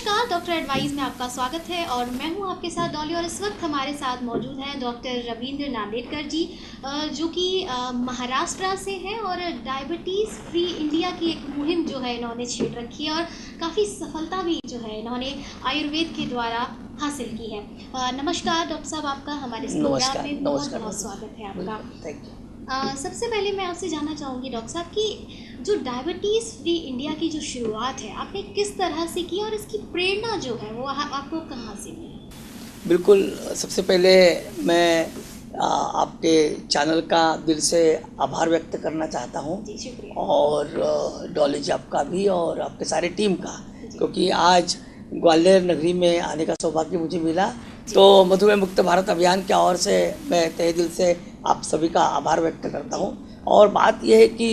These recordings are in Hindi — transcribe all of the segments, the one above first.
नमस्कार, डॉक्टर एडवाइस में आपका स्वागत है और मैं हूं आपके साथ डॉली। और इस वक्त हमारे साथ मौजूद हैं डॉक्टर रविंद्र नांदेड़कर जी, जो कि महाराष्ट्र से हैं और डायबिटीज़ फ्री इंडिया की एक मुहिम जो है इन्होंने छेड़ रखी है और काफ़ी सफलता भी जो है इन्होंने आयुर्वेद के द्वारा हासिल की है। नमस्कार डॉक्टर साहब, आपका हमारे इस प्रोग्राम में बहुत बहुत स्वागत है आपका। Thank you. सबसे पहले मैं आपसे जानना चाहूँगी डॉक्टर साहब कि जो डायबिटीज़ फ्री इंडिया की जो शुरुआत है आपने किस तरह से की और इसकी प्रेरणा जो है वो आपको कहाँ से मिली? बिल्कुल, सबसे पहले मैं आपके चैनल का दिल से आभार व्यक्त करना चाहता हूँ। जी शुक्रिया। और डॉली जी आपका भी और आपके सारे टीम का, क्योंकि आज ग्वालियर नगरी में आने का सौभाग्य मुझे मिला। तो मधुमेह मुक्त भारत अभियान की ओर से मैं तहे दिल से आप सभी का आभार व्यक्त करता हूँ। और बात यह है कि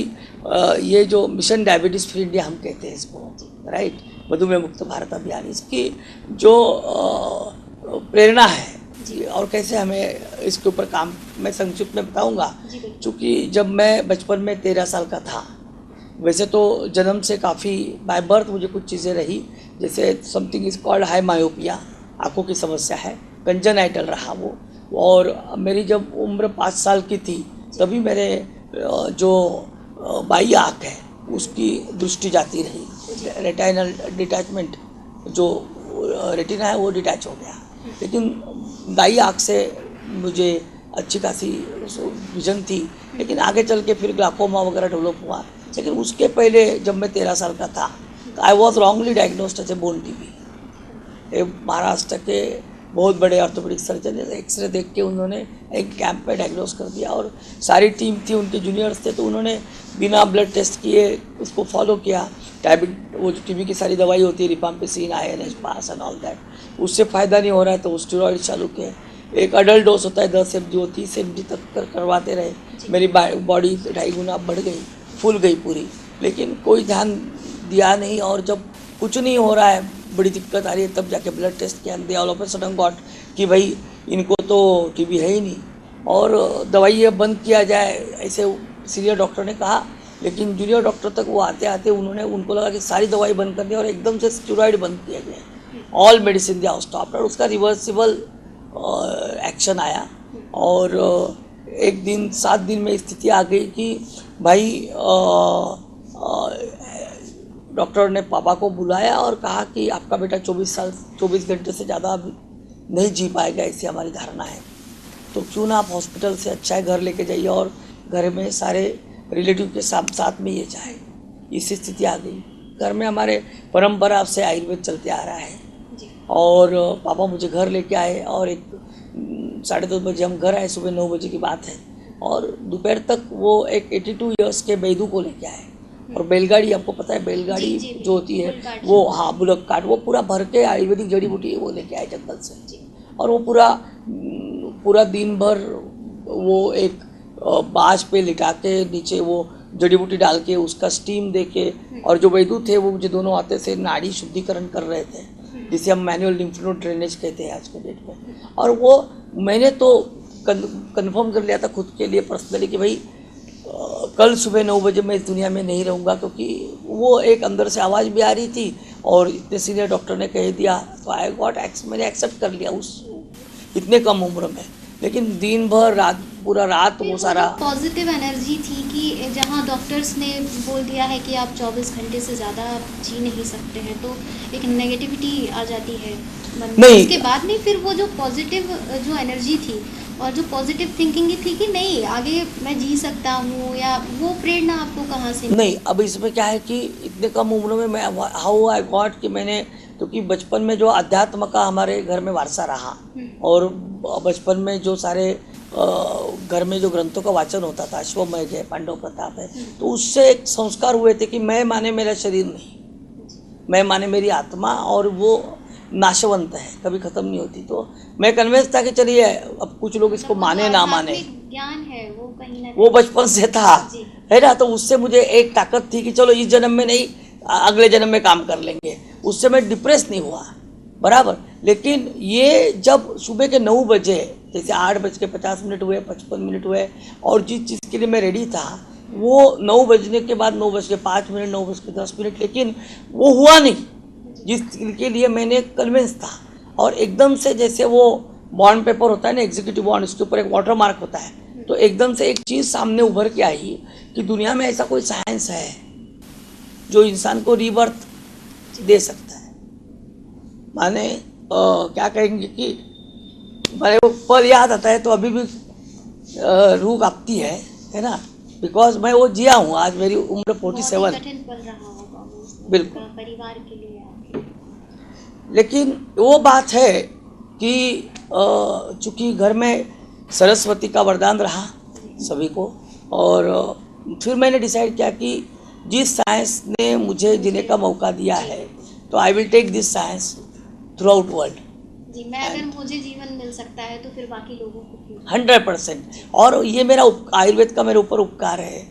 ये जो मिशन डायबिटीज़ फ्री इंडिया हम कहते हैं इसको, राइट, मधुमेह मुक्त भारत अभियान, इसकी जो प्रेरणा है जी, और कैसे हमें इसके ऊपर काम मैं संक्षिप्त में बताऊंगा। क्योंकि जब मैं बचपन में 13 साल का था, वैसे तो जन्म से काफ़ी बाय बर्थ मुझे कुछ चीज़ें रही, जैसे something is called high myopia, आँखों की समस्या है, कंजनाइटल रहा वो। और मेरी जब उम्र 5 साल की थी तभी मेरे जो बाई आँख है उसकी दृष्टि जाती रही, रेटिनल डिटैचमेंट, जो रेटिना है वो डिटैच हो गया। लेकिन दाई आँख से मुझे अच्छी खासी विजन थी, लेकिन आगे चल के फिर ग्लाकोमा वगैरह डेवलप हुआ। लेकिन उसके पहले जब मैं 13 साल का था, I was wrongly diagnosed as a bone TB. Maharashtra के बहुत बड़े ऑर्थोपेडिक सर्जन एक्सरे देख के उन्होंने एक कैंप में डायग्नोस कर दिया, और सारी टीम थी, उनके जूनियर्स थे, तो उन्होंने बिना ब्लड टेस्ट किए उसको फॉलो किया। वो जो टीबी की सारी दवाई होती है, rifampicin, INH pass and all that, उससे फ़ायदा नहीं हो रहा है तो स्टेरॉइड चालू किए। एक अडल्ट डोज होता है 10 mg, 30 mg तक करवाते रहे। मेरी बॉडी 2.5 गुना बढ़ गई, फूल गई पूरी, लेकिन कोई ध्यान दिया नहीं। और जब कुछ नहीं हो रहा है, बड़ी दिक्कत आ रही है, तब जाके ब्लड टेस्ट किया, they all of a sudden got कि भाई इनको तो टीबी है ही नहीं और दवाई ये बंद किया जाए, ऐसे सीनियर डॉक्टर ने कहा। लेकिन जूनियर डॉक्टर तक वो आते आते उनको लगा कि सारी दवाई बंद कर दी और एकदम से स्टेरॉइड बंद किया गया, ऑल मेडिसिन दे स्टॉप्ड, और उसका रिवर्सिबल एक्शन आया। और एक दिन 7 दिन में स्थिति आ गई कि भाई डॉक्टर ने पापा को बुलाया और कहा कि आपका बेटा 24 घंटे से ज़्यादा नहीं जी पाएगा, ऐसी हमारी धारणा है, तो क्यों ना आप हॉस्पिटल से अच्छा है घर लेके जाइए और घर में सारे रिलेटिव के साथ में ये जाए। इस स्थिति आ गई। घर में हमारे परंपरा से आयुर्वेद चलते आ रहा है, और पापा मुझे घर लेके आए और 10:30 बजे हम घर आए, सुबह 9 बजे की बात है, और दोपहर तक वो एक 82 ईयर्स के बैदू को लेके आए। और बैलगाड़ी, आपको पता है बैलगाड़ी जो होती है वो, हाँ, बुलक कार्ट, वो पूरा भर के आयुर्वेदिक जड़ी बूटी वो लेके आए जंगल से। और वो पूरा दिन भर वो एक बाज पे लिटा के नीचे वो जड़ी बूटी डाल के उसका स्टीम दे के, और जो वैद्य थे वो मुझे दोनों हाथे से नाड़ी शुद्धिकरण कर रहे थे, जिसे हम मैनुअल लिम्फ नोड ड्रेनेज कहते हैं आज के डेट में। और वो मैंने तो कंफर्म कर लिया था खुद के लिए पर्सनली कि भाई कल सुबह 9 बजे मैं इस दुनिया में नहीं रहूँगा, क्योंकि वो एक अंदर से आवाज़ भी आ रही थी और इतने सीनियर डॉक्टर ने कह दिया, तो मैंने एक्सेप्ट कर लिया उस इतने कम उम्र में। लेकिन दिन भर पूरा रात वो सारा पॉजिटिव एनर्जी थी कि जहाँ डॉक्टर्स ने बोल दिया है कि आप 24 घंटे से ज़्यादा जी नहीं सकते हैं, तो एक नेगेटिविटी आ जाती है मन में। उसके बाद में फिर वो जो पॉजिटिव जो एनर्जी थी और जो पॉजिटिव थिंकिंग थी कि नहीं आगे मैं जी सकता हूँ, या वो प्रेरणा आपको कहाँ से? नहीं, अब इसमें क्या है कि इतने कम उम्र में मैं हाउ आई गॉट कि मैंने, क्योंकि बचपन में जो अध्यात्म का हमारे घर में वारसा रहा, और बचपन में जो सारे घर में जो ग्रंथों का वाचन होता था, अश्वमेध है, पांडव प्रताप है, तो उससे एक संस्कार हुए थे कि मैं माने मेरा शरीर नहीं, मैं माने मेरी आत्मा, और वो नाशवंत है, कभी खत्म नहीं होती। तो मैं कन्विंस था कि चलिए, अब कुछ लोग इसको माने ना माने, ज्ञान है वो कहीं ना वो बचपन से था, है ना, तो उससे मुझे एक ताकत थी कि चलो इस जन्म में नहीं, अगले जन्म में काम कर लेंगे। उससे मैं डिप्रेस नहीं हुआ, बराबर। लेकिन ये जब सुबह के 9 बजे, जैसे 8:50 हुए, 55 हुए, और जिस चीज़ के लिए मैं रेडी था वो 9 बजने के बाद 9:05, 9:10, लेकिन वो हुआ नहीं। जिसके लिए मैंने कन्विंस था, और एकदम से जैसे वो बॉन्ड पेपर होता है ना, एग्जीक्यूटिव बॉन्ड, उसके ऊपर एक वाटर मार्क होता है, तो एकदम से एक चीज़ सामने उभर के आई कि दुनिया में ऐसा कोई साइंस है जो इंसान को रीबर्थ दे सकता है। माने क्या कहेंगे कि मेरे वो पल याद आता है तो अभी भी रूह कांपती है ना, बिकॉज मैं वो जिया हूँ। आज मेरी उम्र 47। कठिन पल रहा होगा वो बिल्कुल परिवार के लिए आपके। लेकिन वो बात है कि चूंकि घर में सरस्वती का वरदान रहा सभी को, और फिर मैंने डिसाइड किया कि जिस साइंस ने मुझे जीने का मौका दिया है तो I will take this science throughout world. जी, मैं अगर मुझे जीवन मिल सकता है तो फिर बाकी लोगों को क्यों? 100%। और ये मेरा आयुर्वेद का मेरे ऊपर उपकार है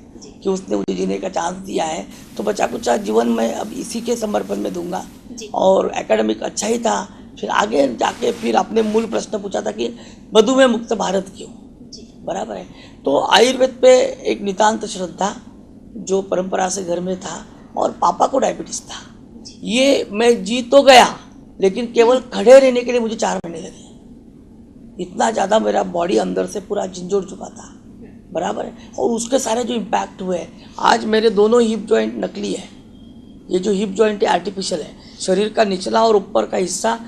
कि उसने मुझे जीने का चांस दिया है, तो बचा कुचा जीवन मैं अब इसी के समर्पण में दूंगा। और एकेडमिक अच्छा ही था, फिर आगे जाके फिर आपने मूल प्रश्न पूछा था कि मधुमेह मुक्त भारत क्यों, बराबर है। तो आयुर्वेद पे एक नितांत श्रद्धा जो परंपरा से घर में था, और पापा को डायबिटीज था। ये मैं जी तो गया, लेकिन केवल खड़े रहने के लिए मुझे 4 महीने लगे। इतना ज़्यादा मेरा बॉडी अंदर से पूरा झंझोड़ चुका था, बराबर है। और उसके सारे जो इम्पैक्ट हुए, आज मेरे दोनों हिप जॉइंट नकली है। ये जो हिप जॉइंट है आर्टिफिशियल है, शरीर का निचला और ऊपर का हिस्सा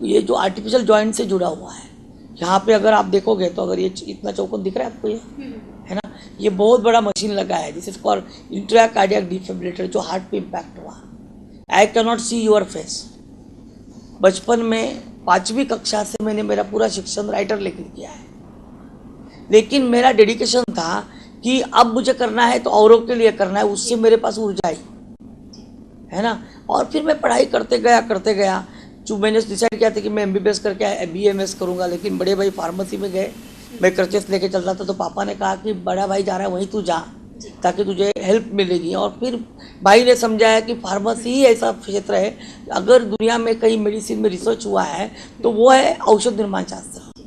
ये जो आर्टिफिशियल जॉइंट से जुड़ा हुआ है। यहाँ पे अगर आप देखोगे तो अगर ये इतना चौकोन दिख रहा है आपको, ये है ना, ये बहुत बड़ा मशीन लगा है जिस कॉल्ड इंट्राकार्डियक डिफिब्रिलेटर, जो हार्ट पे इम्पैक्ट हुआ। I can not see your face. बचपन में 5वीं कक्षा से मैंने मेरा पूरा शिक्षण राइटर लेकर किया है, लेकिन मेरा डेडिकेशन था कि अब मुझे करना है तो औरों के लिए करना है, उससे मेरे पास ऊर्जा आई, है ना। और फिर मैं पढ़ाई करते गया। जो मैंने डिसाइड किया था कि मैं MBBS करके BMS करूँगा, लेकिन बड़े भाई फार्मेसी में गए, मैं क्रचेस लेके चल रहा था, तो पापा ने कहा कि बड़ा भाई जा रहा है वहीं तू जा, ताकि तुझे हेल्प मिलेगी। और फिर भाई ने समझाया कि फार्मेसी ही ऐसा क्षेत्र है, अगर दुनिया में कहीं मेडिसिन में रिसर्च हुआ है तो वो है औषध निर्माण शास्त्र।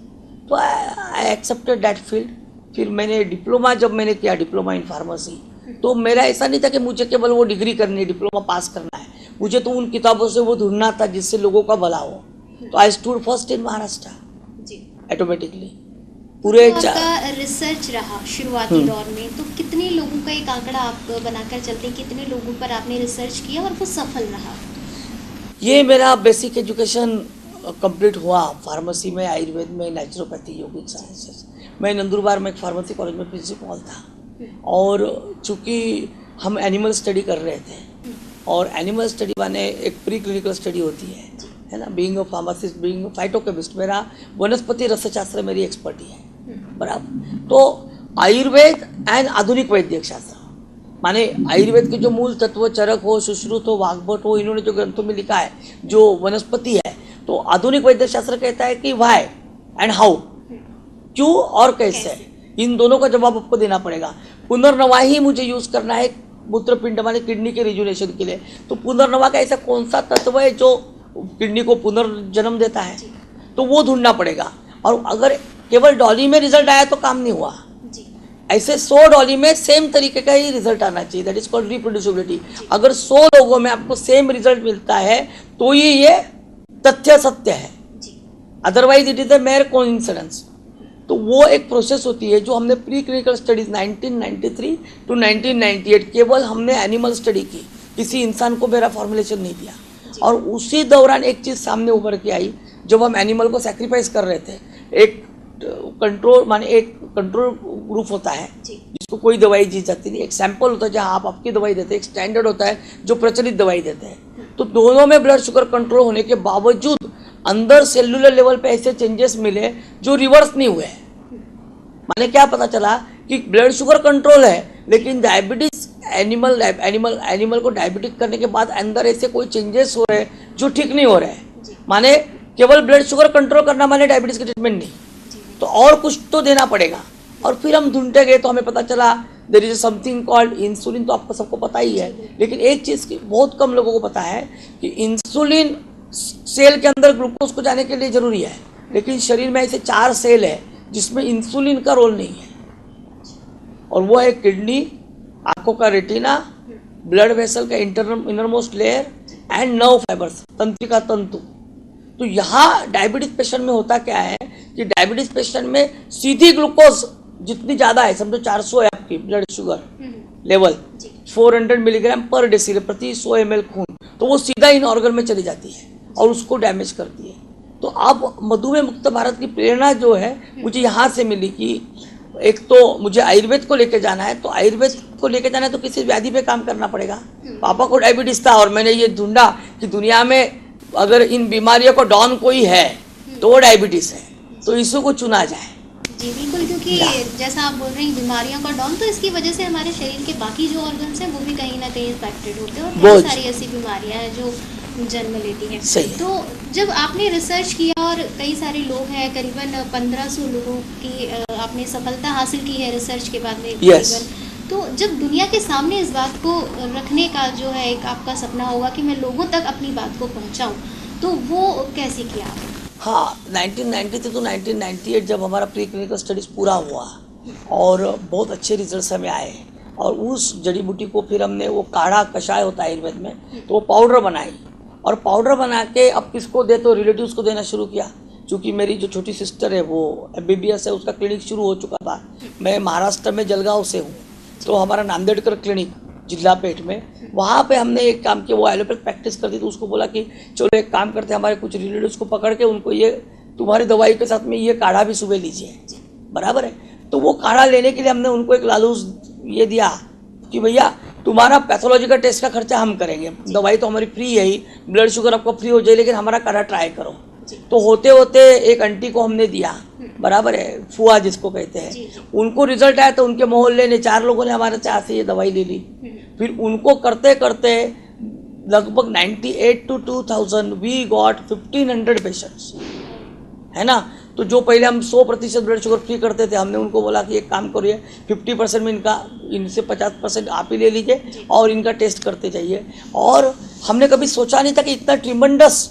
तो आई एक्सेप्टेड दैट फील्ड। फिर मैंने डिप्लोमा, जब मैंने किया डिप्लोमा इन फार्मेसी, तो मेरा ऐसा नहीं था कि मुझे केवल वो डिग्री करनी है, डिप्लोमा पास करना है, मुझे तो उन किताबों से वो ढूंढना था जिससे लोगों का भला हो। तो I stood first in Maharashtra automatically. पूरे तो आपका रिसर्च रहा शुरुआती दौर में, तो कितने लोगों का एक आंकड़ा आप बनाकर चलते हैं, कितने लोगों पर आपने रिसर्च किया और वो सफल रहा? ये मेरा बेसिक एजुकेशन कंप्लीट हुआ फार्मेसी में, आयुर्वेद में, नेचुरोपैथी, योगिक साइंसेस। मैं नंदुरबार में एक फार्मेसी कॉलेज में प्रिंसिपल था, और चूँकि हम एनिमल स्टडी कर रहे थे, और एनिमल स्टडी माने एक प्री क्लिनिकल स्टडी होती है ना। Being a pharmacist, being a phytochemist, मेरा वनस्पति रसशास्त्र मेरी एक्सपर्टी है, बराबर। तो आयुर्वेद एंड आधुनिक वैद्यक शास्त्र, माने आयुर्वेद के जो मूल तत्व चरक हो, सुश्रुत हो, वाग्भट हो, इन्होंने जो ग्रंथों में लिखा है जो वनस्पति है, तो आधुनिक वैद्यक शास्त्र कहता है कि व्हाई एंड हाउ, क्यों और कैसे, इन दोनों का जवाब आपको देना पड़ेगा। पुनर्नवा ही मुझे यूज करना है मूत्रपिंड माने किडनी के रिजुनेशन के लिए। तो पुनर्नवा का ऐसा कौन सा तत्व है जो किडनी को पुनर्जन्म देता है, तो वो ढूंढना पड़ेगा। और अगर केवल डॉली में रिजल्ट आया तो काम नहीं हुआ, ऐसे 100 डॉली में सेम तरीके का ही रिजल्ट आना चाहिए, दैट इज कॉल्ड रिप्रोड्यूसिबिलिटी। अगर 100 लोगों में आपको सेम रिजल्ट मिलता है तो ये तथ्य सत्य है, otherwise it is a mayor coincidence. तो वो एक प्रोसेस होती है जो हमने प्री क्लिनिकल स्टडीज 1993 टू 1998 केवल हमने एनिमल स्टडी की, किसी इंसान को मेरा फॉर्मुलेशन नहीं दिया। और उसी दौरान एक चीज़ सामने उभर के आई, जब हम एनिमल को सैक्रिफाइस कर रहे थे, एक कंट्रोल माने एक कंट्रोल ग्रुप होता है जिसको कोई दवाई दी जाती नहीं, एक सैंपल होता है जहाँ आप आपकी दवाई देते हैं, एक स्टैंडर्ड होता है जो प्रचलित दवाई देते हैं। तो दोनों में ब्लड शुगर कंट्रोल होने के बावजूद अंदर सेलुलर लेवल पे ऐसे चेंजेस मिले जो रिवर्स नहीं हुए। माने क्या पता चला कि ब्लड शुगर कंट्रोल है, लेकिन डायबिटीज एनिमल को डायबिटिक करने के बाद अंदर ऐसे कोई चेंजेस हो रहे हैं जो ठीक नहीं हो रहे हैं। माने केवल ब्लड शुगर कंट्रोल करना माने डायबिटीज का ट्रीटमेंट नहीं, तो और कुछ तो देना पड़ेगा। और फिर हम ढूंढते गए तो हमें पता चला there is something called insulin. तो आपको सबको पता ही है, लेकिन एक चीज़ की बहुत कम लोगों को पता है कि इंसुलिन सेल के अंदर ग्लूकोज को जाने के लिए जरूरी है, लेकिन शरीर में ऐसे 4 सेल है जिसमें इंसुलिन का रोल नहीं है, और वो है किडनी, आंखों का रेटिना, ब्लड वेसल का innermost layer and nerve fibres, तंत्रिका तंतु। तो यहाँ डायबिटीज पेशेंट में होता क्या है कि डायबिटीज पेशेंट में सीधी ग्लूकोज जितनी ज़्यादा है, समझो 400 है आपकी ब्लड शुगर लेवल, 400 मिलीग्राम पर डेसीलीटर प्रति 100 ml खून, तो वो सीधा इन ऑर्गन में चली जाती है और उसको डैमेज करती है। तो अब मधुमेह मुक्त भारत की प्रेरणा जो है मुझे यहाँ से मिली कि एक तो मुझे आयुर्वेद को लेके जाना है, तो आयुर्वेद को लेके जाना है तो किसी व्याधि पे काम करना पड़ेगा। पापा को डायबिटीज था और मैंने ये ढूंढा कि दुनिया में अगर इन बीमारियों को डॉन कोई है तो वो डायबिटीज है, तो इसी को चुना जाए। जी बिल्कुल, क्योंकि जैसा आप बोल रहे हैं बीमारियों का डॉन, तो इसकी वजह से हमारे शरीर के बाकी जो ऑर्गन्स हैं वो भी कहीं ना कहीं इम्पैक्टेड होते हैं और बहुत सारी ऐसी बीमारियां हैं जो जन्म लेती हैं। तो जब आपने रिसर्च किया और कई सारे लोग हैं, करीबन 1500 लोगों की आपने सफलता हासिल की है रिसर्च के बाद में करीबन, तो जब दुनिया के सामने इस बात को रखने का जो है एक आपका सपना होगा कि मैं लोगों तक अपनी बात को पहुंचाऊं, तो वो कैसे किया? हाँ, 1993 to 1998 जब हमारा प्री क्लिनिकल स्टडीज़ पूरा हुआ और बहुत अच्छे रिजल्ट्स हमें आए, और उस जड़ी बूटी को फिर हमने, वो काढ़ा कषाय होता है आयुर्वेद में, तो वो पाउडर बनाई और पाउडर बना के अब किसको दे, तो रिलेटिव्स को देना शुरू किया। क्योंकि मेरी जो छोटी सिस्टर है वो MBBS है, उसका क्लिनिक शुरू हो चुका था। मैं महाराष्ट्र में जलगांव से हूँ, तो हमारा नांदेड़कर क्लिनिक जिला पेट में, वहाँ पे हमने एक काम किया, वो एलोपैथ प्रैक्टिस करती, तो उसको बोला कि चलो एक काम करते हैं, हमारे कुछ रिलेटिव्स को पकड़ के उनको ये तुम्हारी दवाई के साथ में ये काढ़ा भी सुबह लीजिए, बराबर है। तो वो काढ़ा लेने के लिए हमने उनको एक लालूस ये दिया कि भैया तुम्हारा पैथोलॉजिकल टेस्ट का खर्चा हम करेंगे, दवाई तो हमारी फ्री है ही, ब्लड शुगर आपको फ्री हो जाए, लेकिन हमारा काढ़ा ट्राई करो। तो होते होते एक आंटी को हमने दिया, बराबर है, फुआ जिसको कहते हैं, उनको रिजल्ट आया तो उनके मोहल्ले ने 4 लोगों ने हमारे चाह से ये दवाई ले ली। फिर उनको करते करते लगभग 98 to 2000 वी गॉट 1500 पेशेंट्स, है ना। तो जो पहले हम 100% ब्लड शुगर फ्री करते थे, हमने उनको बोला कि एक काम करिए 50% में इनसे 50% आप ही ले लीजिए और इनका टेस्ट करते जाइए। और हमने कभी सोचा नहीं था कि इतना ट्रिमेंडस,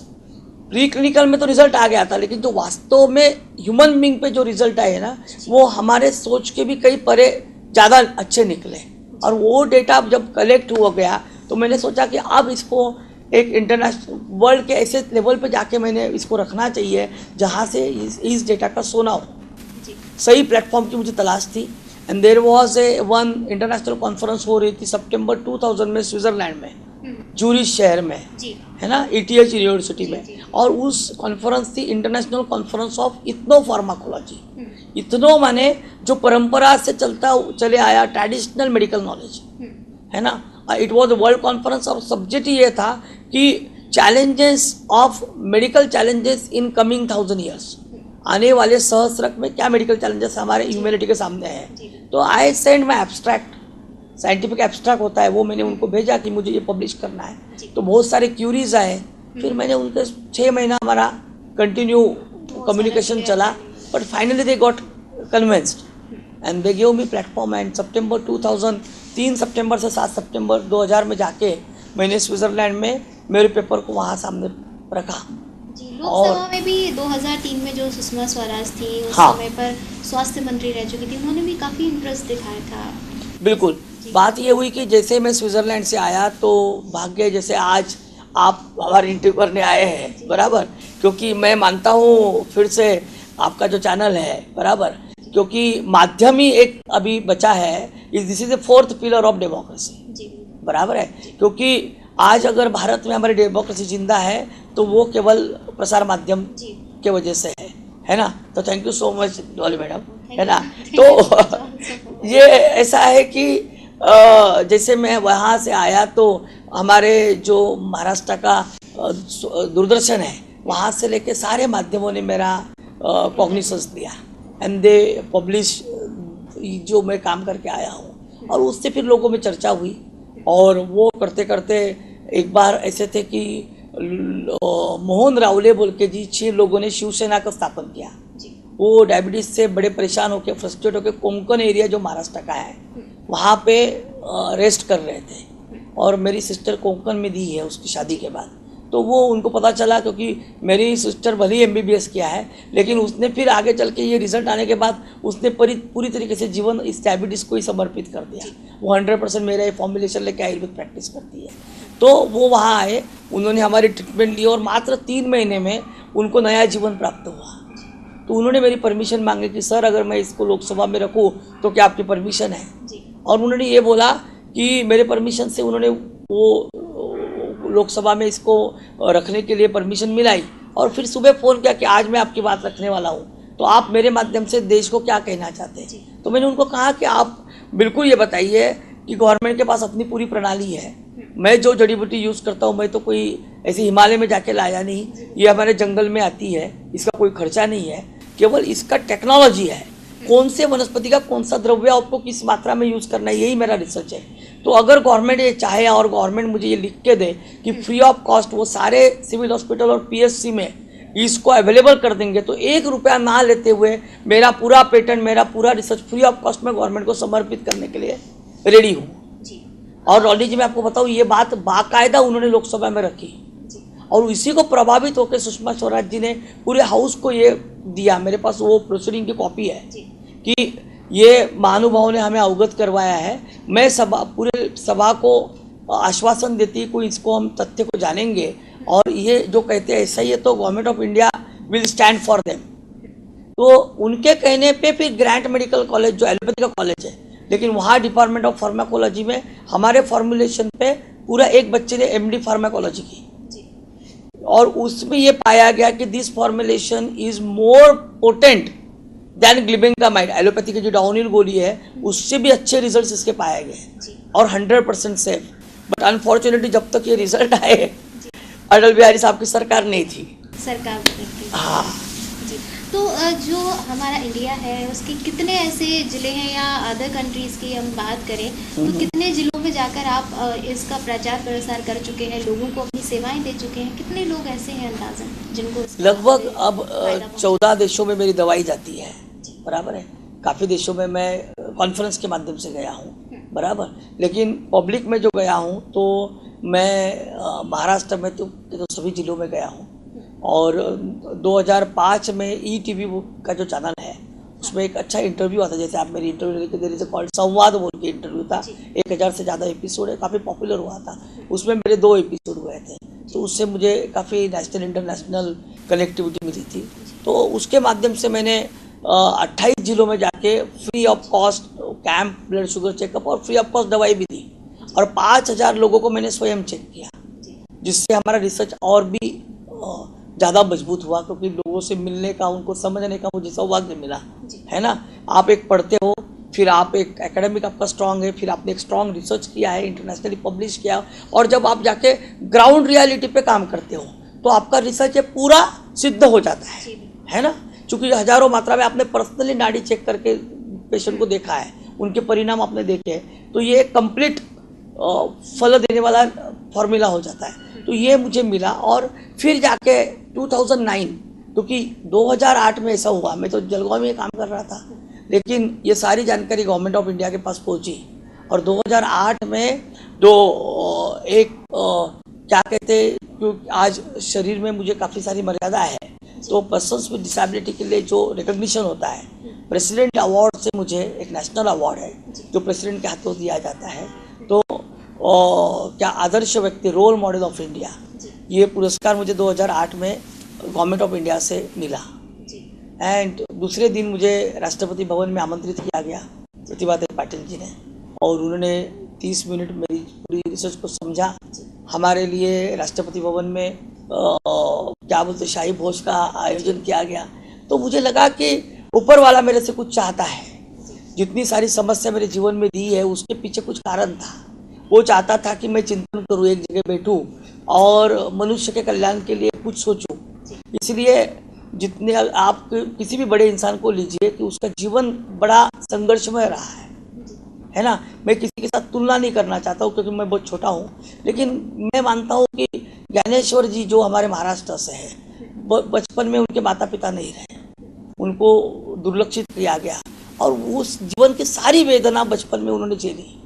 प्री क्लिनिकल में तो रिजल्ट आ गया था, लेकिन जो वास्तव में ह्यूमन बीइंग पे जो रिजल्ट आए ना, वो हमारे सोच के भी कई परे ज़्यादा अच्छे निकले। और वो डेटा जब कलेक्ट हुआ गया तो मैंने सोचा कि अब इसको एक इंटरनेशनल वर्ल्ड के ऐसे लेवल पे जाके मैंने इसको रखना चाहिए जहाँ से इस डेटा का सोना हो। सही प्लेटफॉर्म की मुझे तलाश थी, and there was one international conference हो रही थी सितंबर 2000 में स्विट्जरलैंड में, जूरिच शहर में, है ना, ETH यूनिवर्सिटी में। और उस कॉन्फ्रेंस थी international conference of ethno pharmacology. Ethno माने जो परंपरा से चले आया ट्रेडिशनल मेडिकल नॉलेज, है ना। इट वॉज वर्ल्ड कॉन्फ्रेंस और सब्जेक्ट ये था कि challenges of medical challenges in coming 1000 years, आने वाले सहस्रक में क्या मेडिकल चैलेंजेस हमारे ह्यूमैनिटी के सामने हैं। तो I send my abstract, scientific abstract होता है, वो मैंने उनको भेजा कि मुझे ये पब्लिश करना है। तो बहुत सारे क्यूरीज आए, फिर मैंने उनके 6 महीना हमारा कंटिन्यू कम्युनिकेशन चला, but finally they got convinced and they give me platform. And सितंबर 2000, 3 सितंबर से 7 सितंबर 2000 में जाके मैंने स्विट्जरलैंड में मेरे पेपर को वहाँ सामने रखा। लोकसभा में भी 2003 में जो सुषमा स्वराज थी, उस समय पर स्वास्थ्य मंत्री रह चुकी थी, उन्होंने भी काफ़ी इंटरेस्ट दिखाया था। बिल्कुल, बात ये हुई कि जैसे मैं स्विट्जरलैंड से आया तो भाग्य जैसे आज आप हमारे इंटरव्यू करने आए हैं, बराबर, क्योंकि मैं मानता हूँ फिर से आपका जो चैनल है, बराबर, क्योंकि माध्यम ही एक अभी बचा है, this is the 4th pillar of democracy, बराबर है। क्योंकि आज अगर भारत में हमारी डेमोक्रेसी जिंदा है तो वो केवल प्रसार माध्यम के वजह से है ना। तो thank you so much Dolly madam, है ना। तो ये ऐसा है कि जैसे मैं वहाँ से आया तो हमारे जो महाराष्ट्र का दूरदर्शन है, वहाँ से लेके सारे माध्यमों ने मेरा कॉग्निसेंस लिया एंड दे पब्लिश जो मैं काम करके आया हूँ। और उससे फिर लोगों में चर्चा हुई, और वो करते करते एक बार ऐसे थे कि मोहन रावले बोल के जी 6 लोगों ने शिवसेना का स्थापन किया। वो डायबिटीज से बड़े परेशान होकर, फ्रस्ट्रेट होकर, कोंकण एरिया जो महाराष्ट्र का है वहाँ पे रेस्ट कर रहे थे, और मेरी सिस्टर कोंकण में दी है उसकी शादी के बाद। तो वो उनको पता चला, क्योंकि मेरी सिस्टर भले ही MBBS किया है, लेकिन उसने फिर आगे चल के ये रिजल्ट आने के बाद उसने पूरी तरीके से जीवन इस डायबिटीज़ को ही समर्पित कर दिया। वो 100% मेरा ये फॉर्मुलेशन लेके आयुर्वेद प्रैक्टिस करती है। तो वो वहाँ आए, उन्होंने हमारी ट्रीटमेंट ली और मात्र 3 महीने में उनको नया जीवन प्राप्त हुआ। तो उन्होंने मेरी परमिशन मांगी कि सर अगर मैं इसको लोकसभा में रखूँ तो क्या आपकी परमिशन है? और उन्होंने ये बोला कि मेरे परमिशन से उन्होंने वो लोकसभा में इसको रखने के लिए परमिशन मिलाई और फिर सुबह फ़ोन किया कि आज मैं आपकी बात रखने वाला हूँ, तो आप मेरे माध्यम से देश को क्या कहना चाहते हैं? तो मैंने उनको कहा कि आप बिल्कुल ये बताइए कि गवर्नमेंट के पास अपनी पूरी प्रणाली है, मैं जो जड़ी बूटी यूज़ करता हूँ मैं तो कोई ऐसे हिमालय में जाके लाया नहीं, ये हमारे जंगल में आती है, इसका कोई खर्चा नहीं है, केवल इसका टेक्नोलॉजी है, कौन से वनस्पति का कौन सा द्रव्य आपको किस मात्रा में यूज़ करना है, यही मेरा रिसर्च है। तो अगर गवर्नमेंट ये चाहे और गवर्नमेंट मुझे ये लिख के दे कि फ्री ऑफ कॉस्ट वो सारे सिविल हॉस्पिटल और पीएचसी में इसको अवेलेबल कर देंगे, तो 1 रुपया ना लेते हुए मेरा पूरा पेटेंट, मेरा पूरा रिसर्च फ्री ऑफ कॉस्ट में गवर्नमेंट को समर्पित करने के लिए रेडी हूँ। और रॉली जी मैं आपको बताऊँ, ये बात बाकायदा उन्होंने लोकसभा में रखी और इसी को प्रभावित होकर सुषमा स्वराज जी ने पूरे हाउस को ये दिया, मेरे पास वो प्रोसीडिंग की कॉपी है कि ये महानुभावों ने हमें अवगत करवाया है। मैं पूरे सभा को आश्वासन देती कोई इसको हम तथ्य को जानेंगे और ये जो कहते हैं ऐसा ही है तो government of India will stand for them. तो उनके कहने पे फिर ग्रांट मेडिकल कॉलेज जो एलोपैथी का कॉलेज है, लेकिन वहाँ डिपार्टमेंट ऑफ फार्माकोलॉजी में हमारे फॉर्मुलेशन पे पूरा एक बच्चे ने एमडी फार्माकोलॉजी की और उसमें ये पाया गया कि this formulation is more potent than glibenclamide, allopathy की जो डाउनहिल गोली है उससे भी अच्छे रिजल्ट्स इसके पाए गए और 100% सेफ। बट अनफॉर्चुनेटली जब तक ये रिजल्ट आए अटल बिहारी साहब की सरकार नहीं थी, सरकार बदल गई। हाँ जी, तो जो हमारा इंडिया है उसके कितने ऐसे ज़िले हैं या अदर कंट्रीज़ की हम बात करें तो कितने ज़िलों में जाकर आप इसका प्रचार प्रसार कर चुके हैं, लोगों को अपनी सेवाएं दे चुके हैं? कितने लोग ऐसे हैं अंदाज़न जिनको लगभग अब 14 देशों में मेरी दवाई जाती है, बराबर है। काफ़ी देशों में मैं कॉन्फ्रेंस के माध्यम से गया हूँ, बराबर, लेकिन पब्लिक में जो गया हूँ तो मैं महाराष्ट्र में तो सभी जिलों में गया हूँ और 2005 में ETV का जो चैनल है उसमें एक अच्छा इंटरव्यू आता, जैसे आप मेरी इंटरव्यू लेके दे रहे थे, कॉल्ड संवाद बोल के इंटरव्यू था, 1000 से ज़्यादा एपिसोड है, काफ़ी पॉपुलर हुआ था, उसमें मेरे 2 एपिसोड हुए थे, तो उससे मुझे काफ़ी नेशनल इंटरनेशनल कनेक्टिविटी मिली थी। तो उसके माध्यम से मैंने 28 जिलों में जाके free of cost camp, blood sugar checkup और फ्री ऑफ कॉस्ट दवाई भी दी और 5000 लोगों को मैंने स्वयं चेक किया, जिससे हमारा रिसर्च और भी ज़्यादा मजबूत हुआ, क्योंकि लोगों से मिलने का, उनको समझने का मुझे सौभाग्य मिला, है ना। आप एक पढ़ते हो, फिर आप एक एकेडमिक आपका स्ट्रांग है, फिर आपने एक स्ट्रांग रिसर्च किया है, इंटरनेशनली पब्लिश किया, और जब आप जाके ग्राउंड रियलिटी पे काम करते हो तो आपका रिसर्च ये पूरा सिद्ध हो जाता है ना। चूँकि हज़ारों मात्रा में आपने पर्सनली नाड़ी चेक करके पेशेंट को देखा है, उनके परिणाम आपने देखे हैं, तो ये कंप्लीट फल देने वाला फॉर्मूला हो जाता है। तो ये मुझे मिला और फिर जाके 2009, क्योंकि 2008 में ऐसा हुआ, मैं तो जलगांव में काम कर रहा था, लेकिन ये सारी जानकारी गवर्नमेंट ऑफ इंडिया के पास पहुंची और 2008 में जो एक क्या कहते हैं, क्योंकि आज शरीर में मुझे काफ़ी सारी मर्यादा है, तो पर्सन्स विद डिसेबिलिटी के लिए जो रिकग्निशन होता है, प्रेसिडेंट अवार्ड से मुझे एक नेशनल अवार्ड है जो प्रेसिडेंट के हाथों दिया जाता है, तो क्या आदर्श व्यक्ति, रोल मॉडल ऑफ इंडिया, ये पुरस्कार मुझे 2008 में गवर्नमेंट ऑफ इंडिया से मिला। एंड दूसरे दिन मुझे राष्ट्रपति भवन में आमंत्रित किया गया प्रतिभादेवी पाटिल जी ने, और उन्होंने 30 मिनट मेरी पूरी रिसर्च को समझा। हमारे लिए राष्ट्रपति भवन में क्या बोलते शाही भोज का आयोजन किया गया, तो मुझे लगा कि ऊपर वाला मेरे से कुछ चाहता है, जितनी सारी समस्या मेरे जीवन में दी है उसके पीछे कुछ कारण था। वो चाहता था कि मैं चिंतन करूँ, एक जगह बैठूँ और मनुष्य के कल्याण के लिए कुछ सोचूं। इसलिए जितने आप किसी भी बड़े इंसान को लीजिए कि उसका जीवन बड़ा संघर्षमय रहा है ना। मैं किसी के साथ तुलना नहीं करना चाहता हूँ क्योंकि मैं बहुत छोटा हूँ, लेकिन मैं मानता हूँ कि ज्ञानेश्वर जी जो हमारे महाराष्ट्र से है, बचपन में उनके माता पिता नहीं रहे, उनको दुर्लक्षित किया गया और उस जीवन की सारी वेदना बचपन में उन्होंने झेली,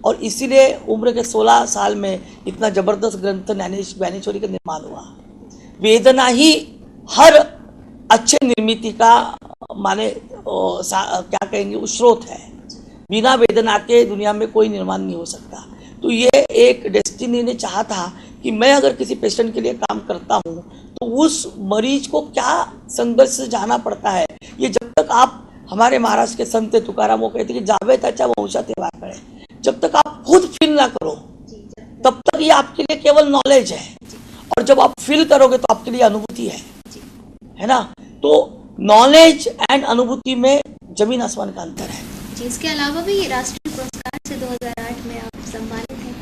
और इसीलिए उम्र के 16 साल में इतना जबरदस्त ग्रंथ ज्ञानेश्वरी का निर्माण हुआ। वेदना ही हर अच्छे निर्मिति का माने क्या कहेंगे स्रोत है, बिना वेदना के दुनिया में कोई निर्माण नहीं हो सकता। तो ये एक डेस्टिनी ने चाहा था कि मैं अगर किसी पेशेंट के लिए काम करता हूँ तो उस मरीज को क्या संघर्ष से जाना पड़ता है, ये जब तक आप, हमारे महाराष्ट्र के संत तुकाराम वो कहते कि जावे त्याच्या वंशात तेव्हा कळे, जब तक आप खुद फील ना करो तब तक ये आपके लिए केवल नॉलेज है, और जब आप फील करोगे तो आपके लिए अनुभूति है ना। तो नॉलेज एंड अनुभूति में जमीन आसमान का अंतर है जी। इसके अलावा भी राष्ट्रीय पुरस्कार से 2008 में आप सम्मानित हैं।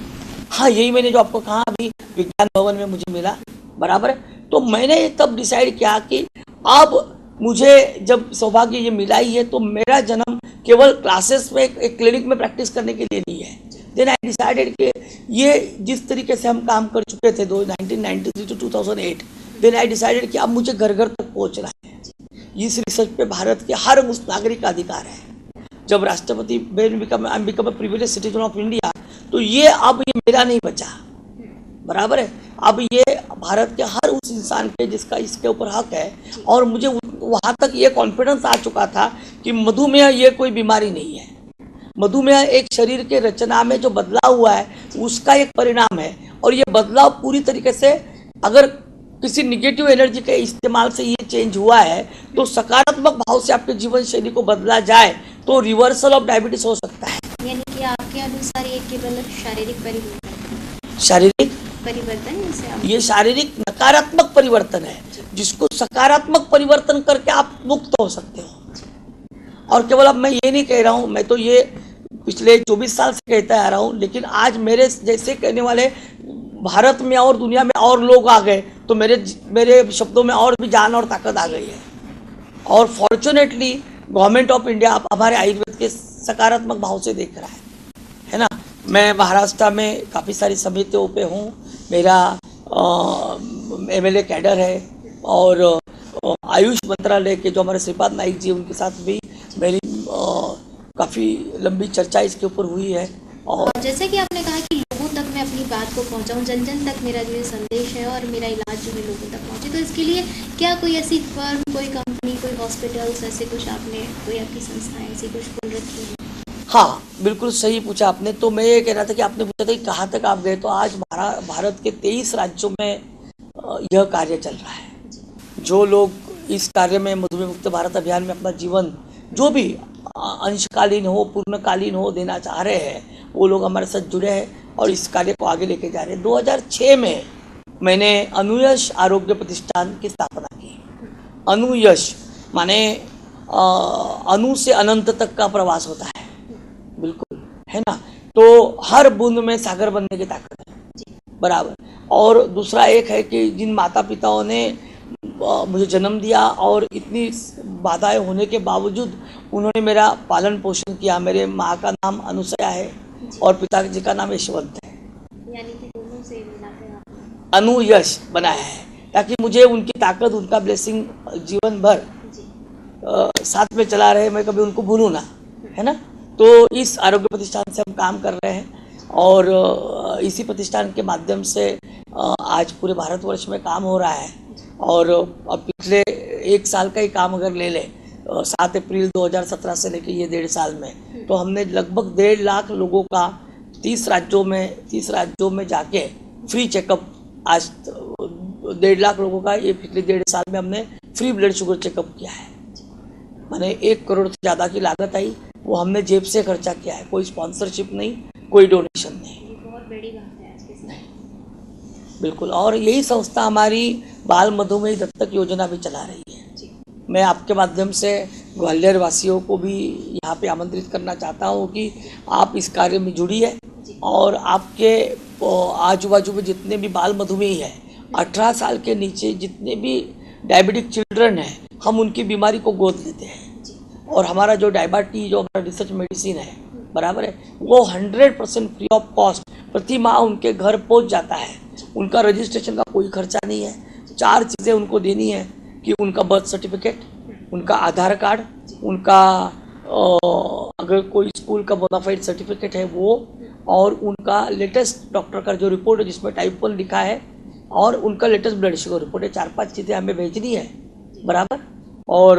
हाँ, यही मैंने जो आपको कहा अभी विज्ञान भवन में मुझे मिला, बराबर है। तो मैंने तब डिसाइड किया कि अब मुझे जब सौभाग्य ये मिला ही है तो मेरा जन्म केवल क्लासेस में एक क्लिनिक में प्रैक्टिस करने के लिए नहीं है। देन आई डिसाइडेड कि ये जिस तरीके से हम काम कर चुके थे 1993 टू 2008, देन आई डिसाइडेड कि अब मुझे घर घर तक पहुंचना है। इस रिसर्च पे भारत के हर उस नागरिक का अधिकार है। जब राष्ट्रपति become a privilege citizen of India, तो ये अब ये मेरा नहीं बचा, बराबर है। अब ये भारत के हर उस इंसान के जिसका इसके ऊपर हक है, और मुझे वहाँ तक ये कॉन्फिडेंस आ चुका था कि मधुमेह ये कोई बीमारी नहीं है। मधुमेह एक शरीर के रचना में जो बदलाव हुआ है उसका एक परिणाम है, और ये बदलाव पूरी तरीके से अगर किसी निगेटिव एनर्जी के इस्तेमाल से ये चेंज हुआ है तो सकारात्मक भाव से आपके जीवन शैली को बदला जाए तो रिवर्सल ऑफ डायबिटीज हो सकता है। यानी कि आपके अनुसार ये केवल शारीरिक परिवर्तन, शारीरिक परिवर्तन ये शारीरिक नकारात्मक परिवर्तन है, जिसको सकारात्मक परिवर्तन करके आप मुक्त हो सकते हो। और केवल अब मैं ये नहीं कह रहा हूँ, मैं तो ये पिछले 24 साल से कहता आ रहा हूँ, लेकिन आज मेरे जैसे कहने वाले भारत में और दुनिया में और लोग आ गए तो मेरे शब्दों में और भी जान और ताकत आ गई है। और फॉर्चुनेटली गवर्नमेंट ऑफ इंडिया हमारे आयुर्वेद के सकारात्मक भाव से देख रहा है ना। मैं महाराष्ट्र में काफ़ी सारी समितियों पे हूँ, मेरा MLA कैडर है, और आयुष मंत्रालय के जो हमारे श्रीपाद नाइक जी उनके साथ भी मेरी काफ़ी लंबी चर्चा इसके ऊपर हुई है। और जैसे कि आपने कहा कि लोगों तक मैं अपनी बात को पहुंचाऊं, जन जन तक मेरा जो ये संदेश है और मेरा इलाज जो है लोगों तक पहुंचे, तो इसके लिए क्या कोई ऐसी फर्म, कोई कंपनी, कोई हॉस्पिटल्स, ऐसे कुछ आपने, कोई आपकी संस्थाएं ऐसी कुछ खोल रखी है? हाँ, बिल्कुल सही पूछा आपने। तो मैं ये कह रहा था कि आपने पूछा था कि कहाँ तक आप गए, तो आज भारत के 23 राज्यों में यह कार्य चल रहा है। जो लोग इस कार्य में मधुमेह मुक्त भारत अभियान में अपना जीवन जो भी अंशकालीन हो, पूर्णकालीन हो, देना चाह रहे हैं, वो लोग हमारे साथ जुड़े हैं और इस कार्य को आगे लेके जा रहे हैं। 2006 में मैंने अनुयश आरोग्य प्रतिष्ठान की स्थापना की। अनुयश माने अनु से अनंत तक का प्रवास होता है, बिल्कुल, है ना। तो हर बूंद में सागर बनने की ताकत है, बराबर। और दूसरा एक है कि जिन माता पिताओं ने मुझे जन्म दिया और इतनी बाधाएं होने के बावजूद उन्होंने मेरा पालन पोषण किया। मेरे माँ का नाम अनुसया है और पिताजी का नाम यशवंत है, यानी कि दोनों से मिलाकर अनुयश बनाया है, ताकि मुझे उनकी ताकत, उनका ब्लेसिंग जीवन भर साथ में चला रहे, मैं कभी उनको भूलूँ ना, है ना। तो इस आरोग्य प्रतिष्ठान से हम काम कर रहे हैं और इसी प्रतिष्ठान के माध्यम से आज पूरे भारतवर्ष में काम हो रहा है। और अब पिछले 1 साल का ही काम अगर ले लें, 7 अप्रैल 2017 से लेकर ये 1.5 साल में, तो हमने लगभग 1.5 लाख लोगों का 30 राज्यों में जाके फ्री चेकअप, आज 1.5 लाख लोगों का ये पिछले 1.5 साल में हमने फ्री ब्लड शुगर चेकअप किया है। मैंने 1 करोड़ से ज़्यादा की लागत आई, वो हमने जेब से खर्चा किया है, कोई स्पॉन्सरशिप नहीं, कोई डोनेशन नहीं। बहुत बड़ी बात है आज के समय। बिल्कुल। और यही संस्था हमारी बाल मधुमेह दत्तक योजना भी चला रही है। मैं आपके माध्यम से ग्वालियर वासियों को भी यहाँ पे आमंत्रित करना चाहता हूँ कि आप इस कार्य में जुड़िए और आपके आजू बाजू में जितने भी बाल मधुमेही है, 18 साल के नीचे जितने भी डायबिटिक चिल्ड्रन हैं, हम उनकी बीमारी को गोद लेते हैं। और हमारा जो डायबिटीज, जो हमारा रिसर्च मेडिसिन है, बराबर है, वो 100% फ्री ऑफ कॉस्ट प्रति माह उनके घर पहुँच जाता है। उनका रजिस्ट्रेशन का कोई खर्चा नहीं है। 4 चीज़ें उनको देनी है कि उनका बर्थ सर्टिफिकेट, उनका आधार कार्ड, उनका अगर कोई स्कूल का बोनाफाइड सर्टिफिकेट है वो, और उनका लेटेस्ट डॉक्टर का जो रिपोर्ट है जिसमें टाइप 1 लिखा है, और उनका लेटेस्ट ब्लड शुगर रिपोर्ट है। 4-5 चीज़ें हमें भेजनी है, बराबर। और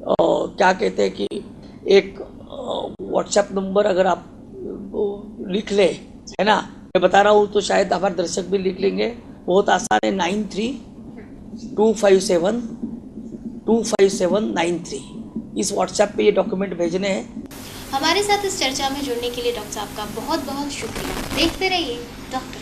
क्या कहते हैं कि एक व्हाट्सएप नंबर अगर आप लिख ले, है ना, मैं बता रहा हूँ तो शायद हमारे दर्शक भी लिख लेंगे, बहुत आसान है। 93-257-25793 इस व्हाट्सएप पे ये डॉक्यूमेंट भेजने हैं। हमारे साथ इस चर्चा में जुड़ने के लिए डॉक्टर साहब का बहुत बहुत शुक्रिया। देखते रहिए डॉक्टर